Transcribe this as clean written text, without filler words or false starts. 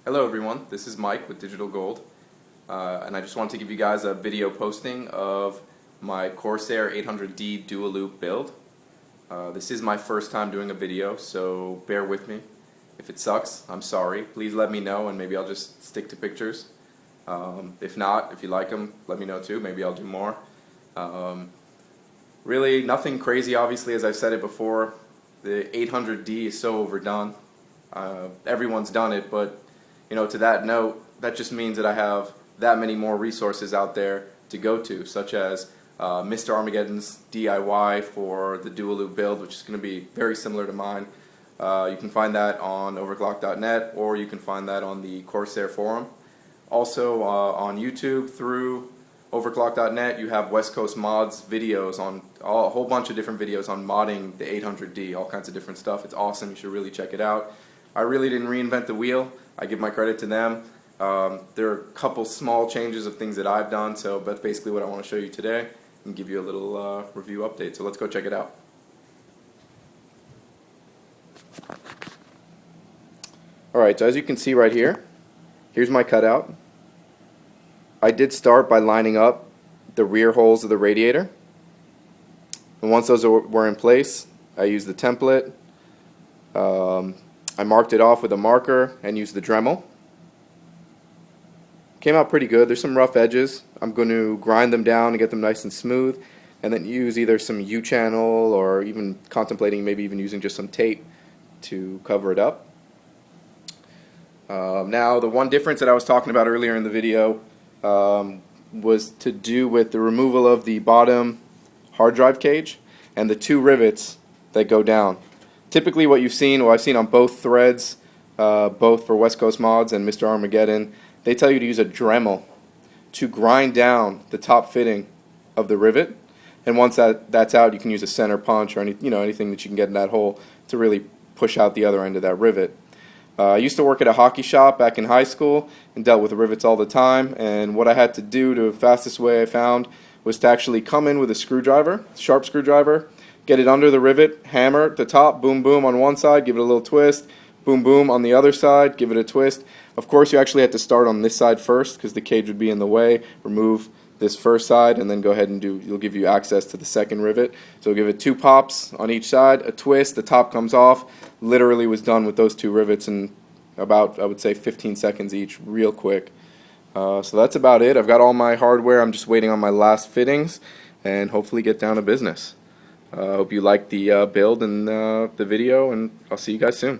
Hello everyone, this is Mike with Digital Gold, and I just wanted to give you guys a video posting of my Corsair 800d dual loop build. This is my first time doing a video, so bear with me. If it sucks, I'm sorry. Please let me know and maybe I'll just stick to pictures. If not, if you like them, let me know too. Maybe I'll do more. Really nothing crazy, obviously, as I've said it before. The 800d is so overdone. Everyone's done it, but to that note, that just means that I have that many more resources out there to go to, such as Mr. Armageddon's DIY for the dual loop build, which is going to be very similar to mine. You can find that on overclock.net, or you can find that on the Corsair forum. Also on YouTube through overclock.net, you have West Coast Mods videos on a whole bunch of different videos on modding the 800d, all kinds of different stuff. It's awesome. You should really check it out. I really didn't reinvent the wheel. I give my credit to them. There are a couple small changes of things that I've done, so that's basically what I want to show you today and give you a little review update. So let's go check it out. Alright, so as you can see right here, here's my cutout. I did start by lining up the rear holes of the radiator. And once those were in place, I used the template. I marked it off with a marker and used the Dremel. Came out pretty good. There's some rough edges. I'm going to grind them down and get them nice and smooth, and then use either some U-channel or even contemplating maybe even using just some tape to cover it up. Now the one difference that I was talking about earlier in the video was to do with the removal of the bottom hard drive cage and the two rivets that go down. Typically what you've seen, I've seen on both threads, both for West Coast Mods and Mr. Armageddon, they tell you to use a Dremel to grind down the top fitting of the rivet, and once that's out, you can use a center punch or anything that you can get in that hole to really push out the other end of that rivet. I used to work at a hockey shop back in high school and dealt with rivets all the time, and what I had to do, the fastest way I found, was to actually come in with a screwdriver, sharp screwdriver, get it under the rivet, hammer at the top, boom boom on one side, give it a little twist, boom boom on the other side, give it a twist. Of course you actually have to start on this side first because the cage would be in the way. Remove this first side and then go ahead and it'll give you access to the second rivet. So give it 2 pops on each side, a twist, the top comes off. Literally was done with those 2 rivets in about, I would say, 15 seconds each, real quick. So that's about it. I've got all my hardware. I'm just waiting on my last fittings and hopefully get down to business. I hope you liked the build and the video, and I'll see you guys soon.